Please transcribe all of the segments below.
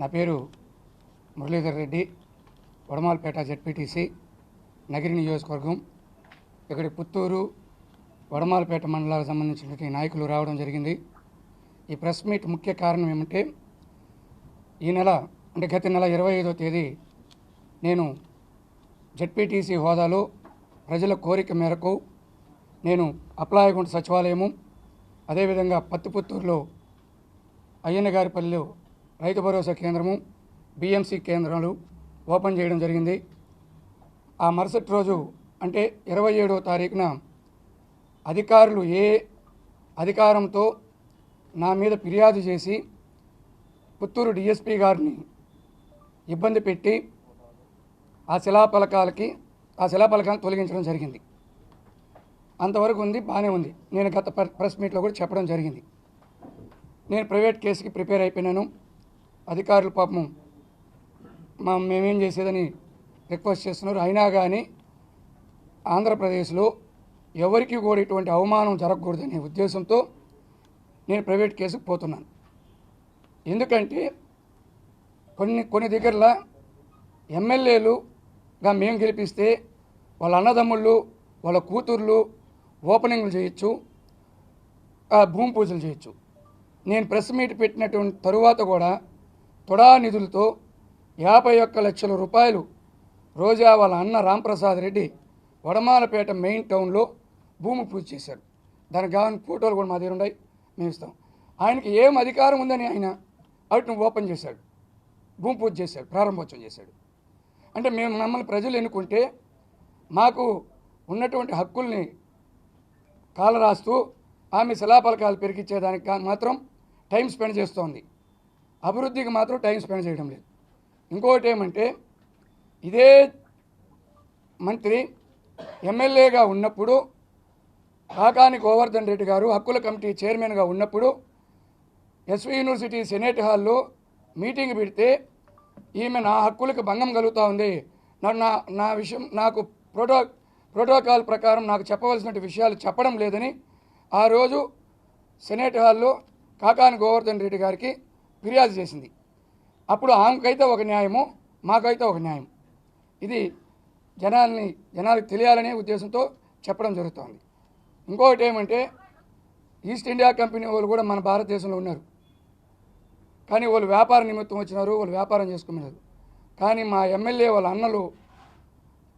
నా పేరు మురళీధర్ రెడ్డి, వడమాలపేట జెడ్పీటీసీ, నగిరి నియోజకవర్గం. ఇక్కడి పుత్తూరు, వడమాలపేట మండలాలకు సంబంధించినటువంటి నాయకులు రావడం జరిగింది. ఈ ప్రెస్ మీట్ ముఖ్య కారణం ఏమంటే, ఈ నెల అంటే గత నెల 25వ తేదీ నేను జెడ్పీటీసీ హోదాలో ప్రజల కోరిక మేరకు నేను అప్లాయగుంట సచివాలయము, అదేవిధంగా పత్తిపుత్తూరులో అయ్యన్నగారిపల్లిలో రైతు భరోసా కేంద్రము, బిఎంసి కేంద్రాలు ఓపెన్ చేయడం జరిగింది. ఆ మరుసటి రోజు అంటే 27వ తారీఖున అధికారులు ఏ అధికారంతో నా మీద ఫిర్యాదు చేసి పుత్తూరు డిఎస్పీ గారిని ఇబ్బంది పెట్టి ఆ శిలాఫలకాలను తొలగించడం జరిగింది. అంతవరకు ఉంది, బాగానే ఉంది. నేను గత ప్రెస్ మీట్లో కూడా చెప్పడం జరిగింది. నేను ప్రైవేట్ కేసుకి ప్రిపేర్ అయిపోయినాను. అధికారులు పాపం మేమేం చేసేదని రిక్వెస్ట్ చేస్తున్నారు. అయినా కానీ ఆంధ్రప్రదేశ్లో ఎవరికి కూడా ఇటువంటి అవమానం జరగకూడదనే ఉద్దేశంతో నేను ప్రైవేట్ కేసుకు పోతున్నాను. ఎందుకంటే కొన్ని దగ్గరలో ఎమ్మెల్యేలుగా మేము గెలిపిస్తే వాళ్ళ అన్నదమ్ముళ్ళు, వాళ్ళ కూతుర్లు ఓపెనింగ్లు చేయొచ్చు, భూమి పూజలు చేయొచ్చు. నేను ప్రెస్ మీట్ పెట్టినటువంటి తరువాత కూడా తొడా నిధులతో 51 లక్షల రూపాయలు రోజా వాళ్ళ అన్న రాంప్రసాద్ రెడ్డి వడమాలపేట మెయిన్ టౌన్లో భూమి పూజ చేశాడు. దానికి కావాలని ఫోటోలు కూడా మా దగ్గర ఉన్నాయి, మేము ఇస్తాం. ఆయనకి ఏం అధికారం ఉందని ఆయన వాటిని ఓపెన్ చేశాడు, భూమి పూజ చేశాడు, ప్రారంభోత్సవం చేశాడు. అంటే మమ్మల్ని ప్రజలు ఎన్నుకుంటే మాకు ఉన్నటువంటి హక్కుల్ని కాలరాస్తూ ఆమె శిలాఫలకాలు పెరిగించేదానికి మాత్రం టైం స్పెండ్ చేస్తోంది, అభివృద్ధికి మాత్రం టైం స్పెండ్ చేయడం లేదు. ఇంకోటి ఏమంటే, ఇదే మంత్రి ఎమ్మెల్యేగా ఉన్నప్పుడు కాకాని గోవర్ధన్ రెడ్డి గారు హక్కుల కమిటీ చైర్మన్గా ఉన్నప్పుడు ఎస్వి యూనివర్సిటీ సెనేట్ హాల్లో మీటింగ్ పెడితే ఈమె నా హక్కులకు భంగం కలుగుతూ ఉంది, నా విషయం నాకు ప్రోటోకాల్ ప్రకారం నాకు చెప్పవలసిన విషయాలు చెప్పడం లేదని ఆ రోజు సెనేట్ హాల్లో కాకాని గోవర్ధన్ రెడ్డి గారికి ఫిర్యాదు చేసింది. అప్పుడు ఆమెకైతే ఒక న్యాయము, మాకైతే ఒక న్యాయం. ఇది జనాలకు తెలియాలనే ఉద్దేశంతో చెప్పడం జరుగుతోంది. ఇంకొకటి ఏమంటే, ఈస్ట్ ఇండియా కంపెనీ వాళ్ళు కూడా మన భారతదేశంలో ఉన్నారు, కానీ వాళ్ళు వ్యాపార నిమిత్తం వచ్చినారు, వాళ్ళు వ్యాపారం చేసుకున్నారు. కానీ మా ఎమ్మెల్యే వాళ్ళ అన్నలు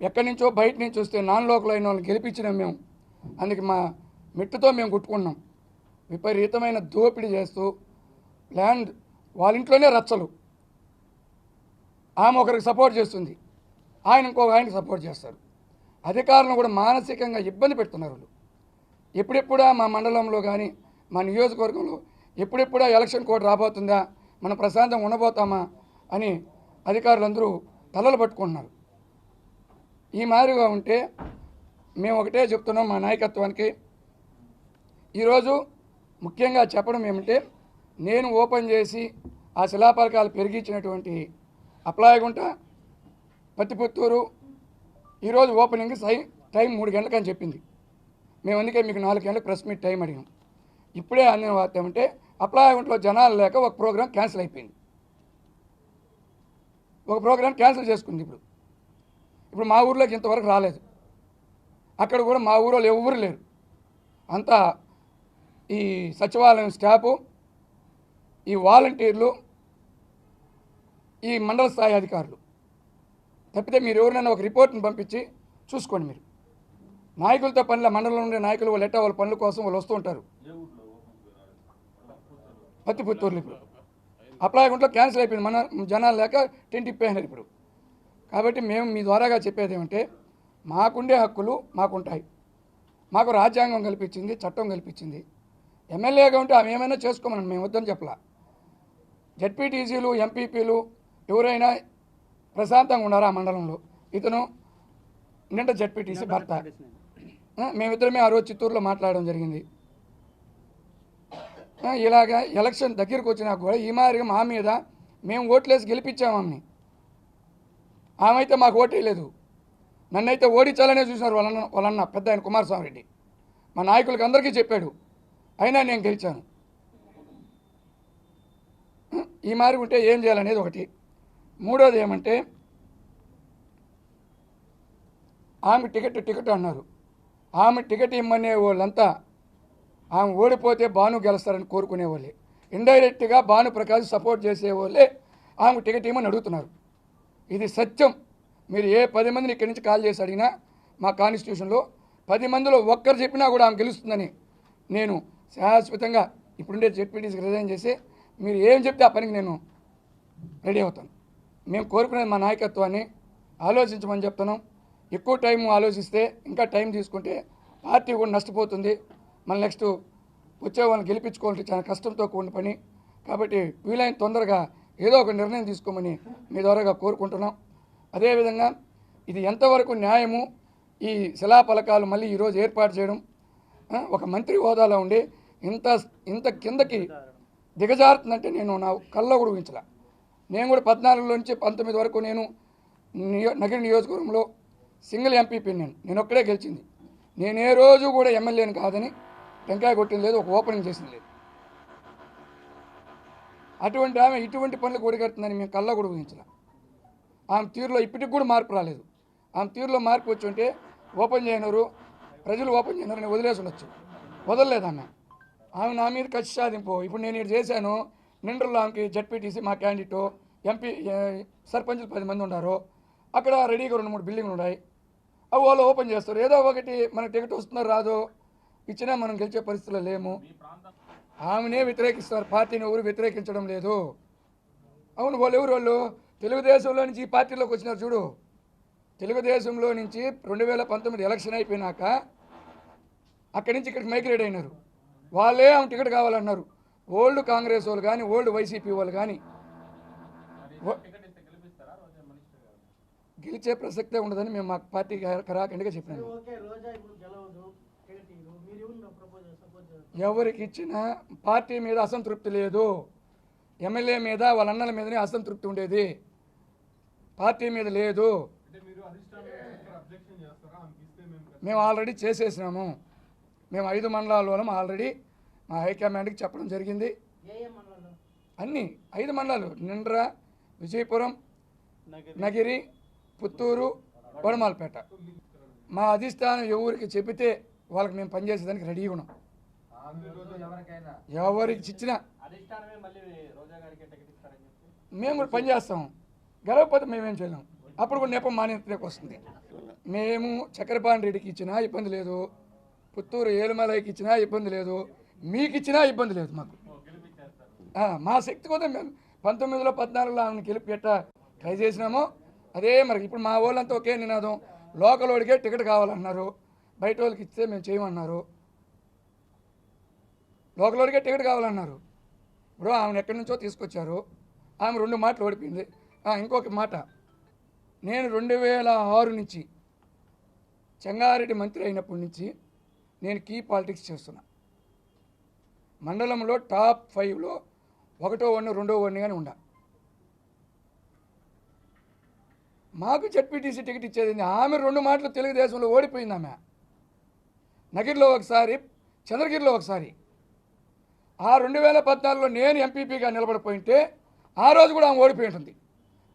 ఎక్కడి నుంచో బయట నుంచి వస్తే నాన్ లోకల్ అయిన వాళ్ళని గెలిపించినాం మేము. అందుకే మా మెట్టుతో మేము కుట్టుకున్నాం. విపరీతమైన దోపిడీ చేస్తూ ల్యాండ్ వాళ్ళ ఇంట్లోనే రచ్చలు. ఆమె ఒకరికి సపోర్ట్ చేస్తుంది, ఆయన ఇంకొక ఆయనకి సపోర్ట్ చేస్తారు. అధికారులను కూడా మానసికంగా ఇబ్బంది పెడుతున్నారు వాళ్ళు. ఎప్పుడెప్పుడా మా మండలంలో కానీ మా నియోజకవర్గంలో ఎప్పుడెప్పుడా ఎలక్షన్ కోడ్ రాబోతుందా, మనం ప్రశాంతంగా ఉండబోతామా అని అధికారులందరూ తలలు పట్టుకుంటున్నారు. ఈ మాదిరిగా ఉంటే మేము ఒకటే చెప్తున్నాం మా నాయకత్వానికి. ఈరోజు ముఖ్యంగా చెప్పడం ఏమంటే, నేను ఓపెన్ చేసి ఆ శిలాఫలకాలు పెరిగించినటువంటి అప్లాయగుంట, పత్తిపుత్తూరు ఈరోజు ఓపెనింగ్ టైం 3 గంటలకు చెప్పింది. మేము అందుకే మీకు 4 గంటలకు ప్రెస్ మీట్ టైం అడిగాం. ఇప్పుడే అందిన వార్త ఏమంటే, అప్లాయగుంటలో జనాలు లేక ఒక ప్రోగ్రాం క్యాన్సిల్ అయిపోయింది. ఒక ప్రోగ్రాం క్యాన్సిల్ చేసుకుంది. ఇప్పుడు మా ఊర్లోకి ఇంతవరకు రాలేదు. అక్కడ కూడా మా ఊరిలో ఎవరు లేరు. అంతా ఈ సచివాలయం స్టాఫు, ఈ వాలంటీర్లు, ఈ మండల స్థాయి అధికారులు తప్పితే మీరు ఎవరినైనా ఒక రిపోర్ట్ని పంపించి చూసుకోండి. మీరు నాయకులతో పనుల మండలంలో ఉండే నాయకులు వాళ్ళు వాళ్ళ పనుల కోసం వాళ్ళు వస్తూ ఉంటారు. పత్తిపుత్తూరులో ఇప్పుడు అప్లాయగుంటలో క్యాన్సిల్ అయిపోయింది, మన జనాలు లేక టెంట్ ఇప్పేసినారు ఇప్పుడు. కాబట్టి మేము మీ ద్వారాగా చెప్పేది ఏమంటే, మాకుండే హక్కులు మాకుంటాయి. మాకు రాజ్యాంగం కల్పించింది, చట్టం కల్పించింది. ఎమ్మెల్యేగా ఉంటే ఆమె ఏమైనా చేసుకోమని మేము వద్దని చెప్పలా. జెడ్పీటీసీలు, ఎంపీపీలు ఎవరైనా ప్రశాంతంగా ఉన్నారా ఆ మండలంలో? ఇతను నిండా జెడ్పీటీసీ భర్త. మేమిద్దరమే ఆ రోజు చిత్తూరులో మాట్లాడడం జరిగింది. ఇలాగా ఎలక్షన్ దగ్గరికి వచ్చినా కూడా ఈ మాదిరిగా మా మీద మేము ఓట్లేసి గెలిపించాము ఆమెని. ఆమె అయితే మాకు ఓటేయలేదు, నన్నైతే ఓడించాలనే చూసినారు వాళ్ళన్న పెద్ద ఆయన కుమారస్వామి రెడ్డి. మా నాయకులకి అందరికీ చెప్పాడు, అయినా నేను గెలిచాను. ఈ మారి ఉంటే ఏం చేయాలనేది ఒకటి. మూడోది ఏమంటే ఆమె టికెట్ అన్నారు. ఆమె టికెట్ ఇమ్మనే వాళ్ళంతా ఆమె ఓడిపోతే భాను గెలుస్తారని కోరుకునేవాళ్ళే. ఇండైరెక్ట్గా భానుప్రకాష్ సపోర్ట్ చేసేవాళ్ళే ఆమె టికెట్ ఇమ్మని అడుగుతున్నారు. ఇది సత్యం. మీరు ఏ 10 మందిని ఇక్కడి నుంచి కాల్ చేసి అడిగినా మా కాన్స్టిట్యూషన్లో 10 మందిలో ఒక్కరు చెప్పినా కూడా ఆమె గెలుస్తుందని నేను శాశ్వతంగా ఇప్పుడుండే జెడ్పీటీసీకి రిజైన్ చేసి మీరు ఏం చెప్తే ఆ పనికి నేను రెడీ అవుతాను. మేము కోరుకునేది మా నాయకత్వాన్ని ఆలోచించమని చెప్తున్నాం. ఎక్కువ టైం ఆలోచిస్తే ఇంకా టైం తీసుకుంటే పార్టీ కూడా నష్టపోతుంది. మళ్ళీ నెక్స్ట్ వచ్చే వాళ్ళని గెలిపించుకోవాలంటే చాలా కష్టంతో కూడిన పని. కాబట్టి వీలైన తొందరగా ఏదో ఒక నిర్ణయం తీసుకోమని మీ ద్వారాగా కోరుకుంటున్నాం. అదేవిధంగా ఇది ఎంతవరకు న్యాయము, ఈ శిలాఫలకాలు మళ్ళీ ఈరోజు ఏర్పాటు చేయడం ఒక మంత్రి హోదాలో ఉండి ఇంత కిందకి దిగజారుతుందంటే నేను నా కళ్ళలో కూడా ఊహించలే. నేను కూడా 14 నుంచి 19 వరకు నేను నగర నియోజకవర్గంలో సింగిల్ ఎంపీపీ నేను ఒక్కడే గెలిచింది. నేను ఏ రోజు కూడా ఎమ్మెల్యేని కాదని టెంకాయ కొట్టింది లేదు, ఒక ఓపెనింగ్ చేసింది లేదు. అటువంటి ఆమె ఇటువంటి పనులు కొడిగడుతుందని మేము కళ్ళ కూడా ఊహించలే. ఆమె తీరులో ఇప్పటికి కూడా మార్పు రాలేదు. ఆమె తీరులో మార్పు వచ్చి ఉంటే ఓపెన్ చేయనరు, ప్రజలు ఓపెన్ చేయనరు అని వదిలేసి ఉండొచ్చు. వదలలేదు ఆమె నా మీద కక్ష సాధింపు. ఇప్పుడు నేను ఇక్కడ చేశాను, నిండ్రలో ఆమెకి జెడ్పీటీసీ మా క్యాండిడేటు ఎంపీ సర్పంచులు 10 మంది ఉన్నారు. అక్కడ రెడీగా 2-3 బిల్డింగ్లు ఉన్నాయి. అవి వాళ్ళు ఓపెన్ చేస్తారు. ఏదో ఒకటి మన టికెట్ వస్తున్నారు రాదో ఇచ్చినా మనం గెలిచే పరిస్థితుల్లో లేము. ఆమెనే వ్యతిరేకిస్తారు, పార్టీని ఎవరు వ్యతిరేకించడం లేదు. అవును, వాళ్ళు తెలుగుదేశంలో నుంచి ఈ పార్టీలోకి వచ్చినారు చూడు. తెలుగుదేశంలో నుంచి 2019 ఎలక్షన్ అయిపోయినాక అక్కడి నుంచి ఇక్కడికి మైగ్రేట్ అయినారు. వాళ్ళే ఆమె టికెట్ కావాలన్నారు. ఓల్డ్ కాంగ్రెస్ వాళ్ళు కానీ ఓల్డ్ వైసీపీ వాళ్ళు కానీ గెలిచే ప్రసక్తే ఉండదని మేము మా పార్టీ కరాఖండిగా చెప్పినాము. ఎవరికి ఇచ్చినా పార్టీ మీద అసంతృప్తి లేదు. ఎమ్మెల్యే మీద వాళ్ళ అన్నల మీదనే అసంతృప్తి ఉండేది, పార్టీ మీద లేదు. మేము ఆల్రెడీ చేసేసినాము. మేము 5 మండలాల్లోనూ ఆల్రెడీ మా హైకమాండ్కి చెప్పడం జరిగింది. అన్నీ 5 మండలాలు నిండ్ర, విజయపురం, నగిరి, పుత్తూరు, వడమాలపేట. మా అధిష్టానం ఎవరికి చెబితే వాళ్ళకి మేము పనిచేసేదానికి రెడీగా ఉన్నాం. ఎవరికి ఇచ్చినా మేము కూడా పనిచేస్తాం. గెలవకపోతే మేమేం చేయలేం. అప్పుడు కూడా నెపం మాన్యతలోకి వస్తుంది. మేము చక్రపాణి రెడ్డికి ఇచ్చినా ఇబ్బంది లేదు, పుత్తూరు ఏలుమలైకి ఇచ్చినా ఇబ్బంది లేదు, మీకు ఇచ్చినా ఇబ్బంది లేదు. మాకు మా శక్తి కోసం మేము 19లో 14లో ఆమెను గెలిపెట్ట ట్రై చేసినామో అదే మరి. ఇప్పుడు మా వాళ్ళంతా ఒకే నినాదం, లోకల్ వాడికే టికెట్ కావాలన్నారు, బయట వాళ్ళకి ఇస్తే మేము చేయమన్నారు. లోకల్ వాడికే టికెట్ కావాలన్నారు. ఇప్పుడు ఆమెను ఎక్కడి నుంచో తీసుకొచ్చారు. ఆమె 2 మాటలు ఓడిపోయింది. ఇంకొక మాట, నేను 2006 నుంచి చెంగారెడ్డి మంత్రి అయినప్పటి నుంచి నేను కీ పాలిటిక్స్ చేస్తున్నా. మండలంలో టాప్ 5లో 1వ వార్డు 2వ వార్డు కానీ ఉండా. మాకు జెడ్పీటీసీ టికెట్ ఇచ్చేది ఆమె 2 మాటలు తెలుగుదేశంలో ఓడిపోయింది. ఆమె నగిరిలో ఒకసారి, చంద్రగిరిలో ఒకసారి. ఆ 2014లో నేను ఎంపీపీగా నిలబడిపోయింటే ఆ రోజు కూడా ఆమె ఓడిపోయి ఉంటుంది.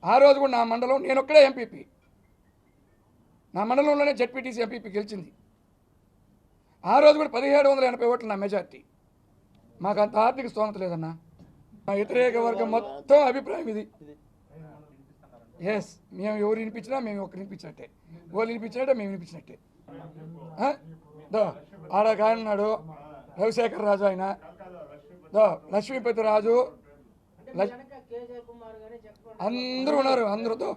ఆ రోజు కూడా నా మండలం నేను ఒక్కడే ఎంపీపీ, నా మండలంలోనే జెడ్పీటీసీ ఎంపీపీ గెలిచింది. ఆ రోజు కూడా 1780 ఓట్లు నా మెజార్టీ. మాకు అంత ఆర్థిక స్తోమత లేదన్నా. మా వ్యతిరేక వర్గం మొత్తం అభిప్రాయం ఇది. ఎస్, మేము ఎవరు వినిపించినా మేము ఒకరు వినిపించినట్టే, వాళ్ళు వినిపించినట్టే మేము వినిపించినట్టే. ఆడ కాయన్నాడు రవిశేఖర్ రాజు, ఆయన లక్ష్మీపతి రాజు, అందరూ ఉన్నారు. అందరితో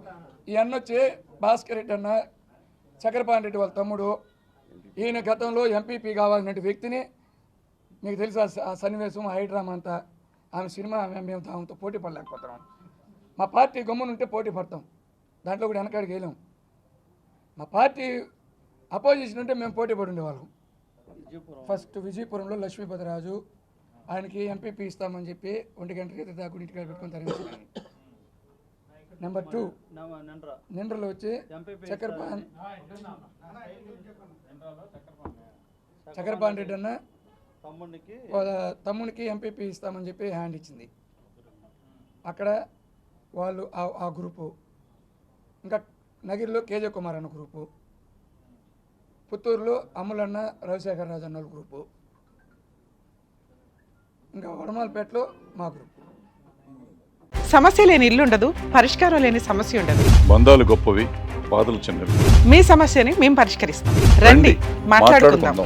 ఈ అన్న వచ్చి భాస్కర్ రెడ్డి అన్న, చక్రపాణి రెడ్డి వాళ్ళ తమ్ముడు. ఈయన గతంలో ఎంపీపీ కావాలనే వ్యక్తిని, మీకు తెలుసు ఆ సన్నివేశం, హైడ్రామా అంతా. ఆమె సినిమా మేము దాంతో పోటీ పడలేకపోతున్నాం. మా పార్టీ గమ్మునుంటే పోటీ పడతాం, దాంట్లో కూడా వెనకాడికి వెళ్ళాం. మా పార్టీ అపోజిషన్ ఉంటే మేము పోటీ పడి ఉండేవాళ్ళం. ఫస్ట్ విజయపురంలో లక్ష్మీపతి రాజు, ఆయనకి ఎంపీపీ ఇస్తామని చెప్పి 1 గంటకి దాకా ఇంటికి పెట్టుకుని తరలించారు. నెంబర్ 2 నిండ్రలో వచ్చి చక్రపాణి రెడ్డి అన్న తమ్మునికి ఎంపీపీ ఇస్తామని చెప్పి హ్యాండ్ ఇచ్చింది. అక్కడ వాళ్ళు ఆ గ్రూపు, ఇంకా నగిరిలో కేజే కుమార్ అన్న గ్రూపు, పుత్తూరులో అమ్ములన్న రవిశేఖర్ రాజు అన్న గ్రూపు, ఇంకా వడమాలపేటలో మా గ్రూపు. సమస్య లేని ఇల్లు ఉండదు, పరిష్కారం లేని సమస్య ఉండదు. బంధాలు గొప్పవి, బాధలు చిన్నవి. మీ సమస్యని మేము పరిష్కరిస్తాం. రండి, మాట్లాడుకుందాం.